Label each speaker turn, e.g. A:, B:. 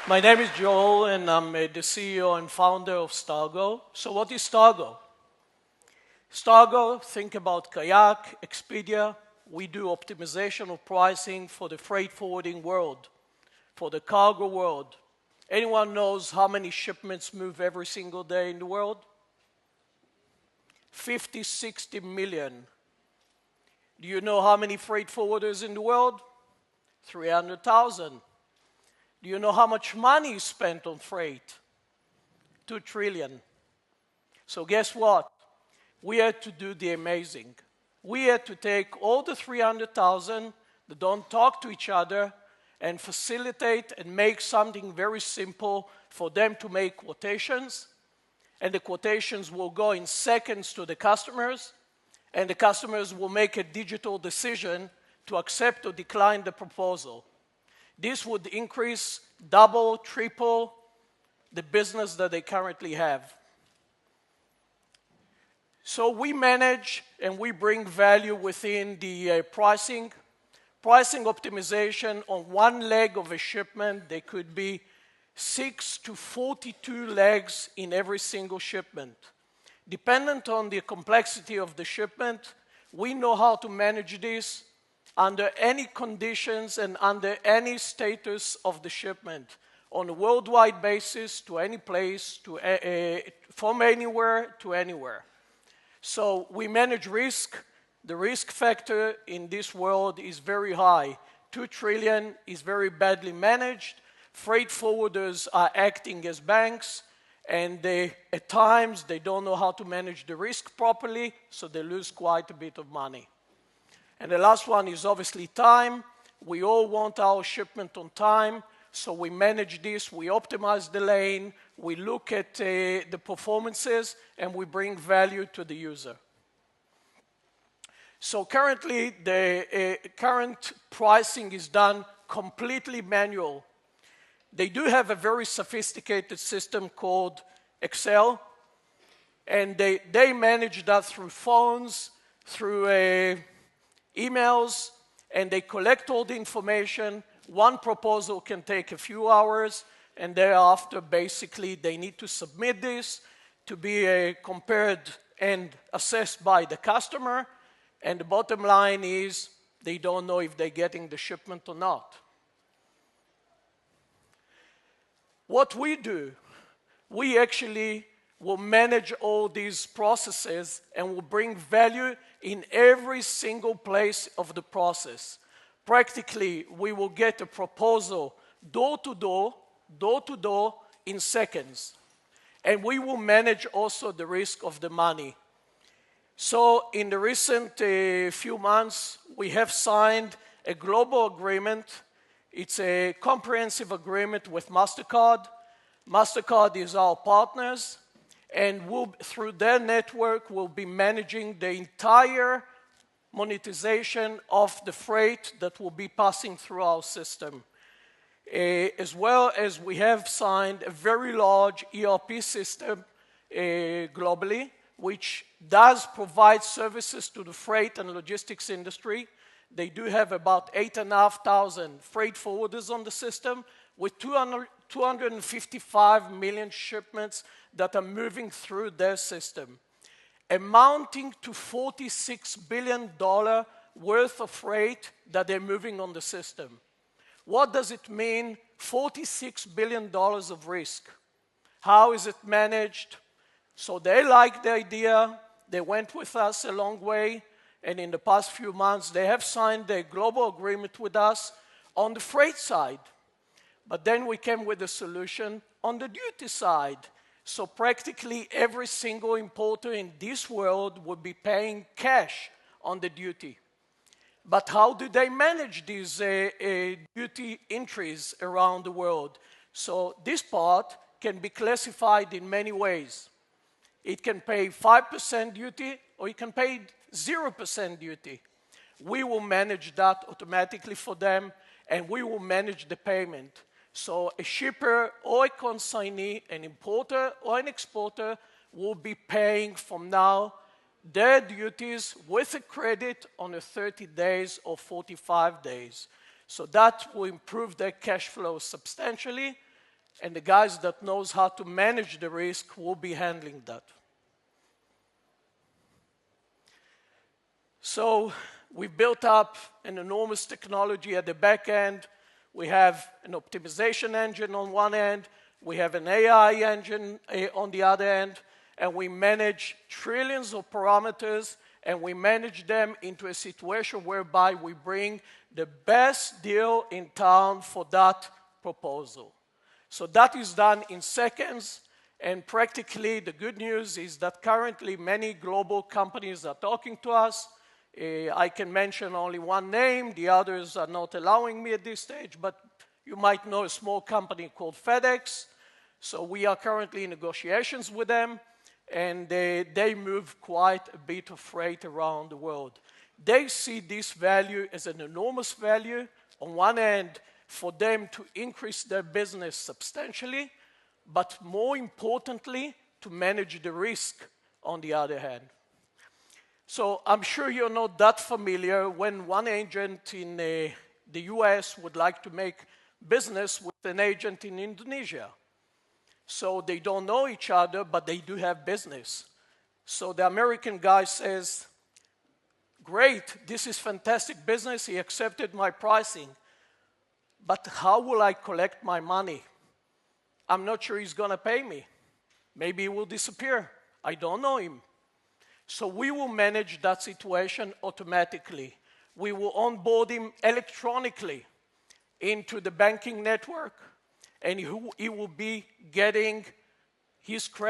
A: My name is Joel, and I'm the CEO and founder of Stargo. So what is Stargo? Stargo, think about Kayak, Expedia. We do optimization of pricing for the freight forwarding world, for the cargo world. Anyone knows how many shipments move every single day in the world? 50, 60 million. Do you know how many freight forwarders in the world? 300,000. Do you know how much money is spent on freight? 2 trillion. So guess what? We had to do the amazing. We had to take all the 300,000 that don't talk to each other and facilitate and make something very simple for them to make quotations. And the quotations will go in seconds to the customers, and the customers will make a digital decision to accept or decline the proposal. This would increase, double, triple the business that they currently have. So we manage and we bring value within the pricing. Pricing optimization on one leg of a shipment, there could be 6 to 42 legs in every single shipment. Dependent on the complexity of the shipment, we know how to manage this under any conditions and under any status of the shipment on a worldwide basis to any place, from anywhere to anywhere. So we manage risk. The risk factor in this world is very high. 2 trillion is very badly managed. Freight forwarders are acting as banks, and at times they don't know how to manage the risk properly, so they lose quite a bit of money. And the last one is obviously time. We all want our shipment on time, so we manage this, we optimize the lane, we look at the performances, and we bring value to the user. So currently, the current pricing is done completely manual. They do have a very sophisticated system called Excel, and they manage that through phones, through emails, and they collect all the information. One proposal can take a few hours, and thereafter, basically, they need to submit this to be compared and assessed by the customer, and the bottom line is they don't know if they're getting the shipment or not. What we do, we actually will manage all these processes and will bring value in every single place of the process. Practically, we will get a proposal door to door in seconds. And we will manage also the risk of the money. So in the recent few months, we have signed a global agreement. It's a comprehensive agreement with MasterCard. MasterCard is our partners, and through their network, we'll be managing the entire monetization of the freight that will be passing through our system. As well as we have signed a very large ERP system globally, which does provide services to the freight and logistics industry. They do have about 8,500 freight forwarders on the system with 255 million shipments that are moving through their system, amounting to $46 billion worth of freight that they're moving on the system. What does it mean, $46 billion of risk? How is it managed? So they liked the idea. They went with us a long way. And in the past few months, they have signed a global agreement with us on the freight side. But then we came with a solution on the duty side. So practically every single importer in this world would be paying cash on the duty. But how do they manage these duty entries around the world? So this part can be classified in many ways. It can pay 5% duty, or it can pay 0% duty. We will manage that automatically for them, and we will manage the payment. So a shipper or a consignee, an importer or an exporter, will be paying from now their duties with a credit on a 30 days or 45 days. So that will improve their cash flow substantially, and the guys that knows how to manage the risk will be handling that. So we built up an enormous technology at the back end. We have an optimization engine on one end, we have an AI engine on the other end, and we manage trillions of parameters, and we manage them into a situation whereby we bring the best deal in town for that proposal. So that is done in seconds, and practically the good news is that currently many global companies are talking to us. I can mention only one name, the others are not allowing me at this stage, but you might know a small company called FedEx. So we are currently in negotiations with them, and they move quite a bit of freight around the world. They see this value as an enormous value, on one end, for them to increase their business substantially, but more importantly, to manage the risk on the other hand. So I'm sure you're not that familiar when one agent in the US would like to make business with an agent in Indonesia. So they don't know each other, but they do have business. So the American guy says, great, this is fantastic business, he accepted my pricing, but how will I collect my money? I'm not sure he's going to pay me. Maybe he will disappear. I don't know him. So we will manage that situation automatically. We will onboard him electronically into the banking network, and he will be getting his credit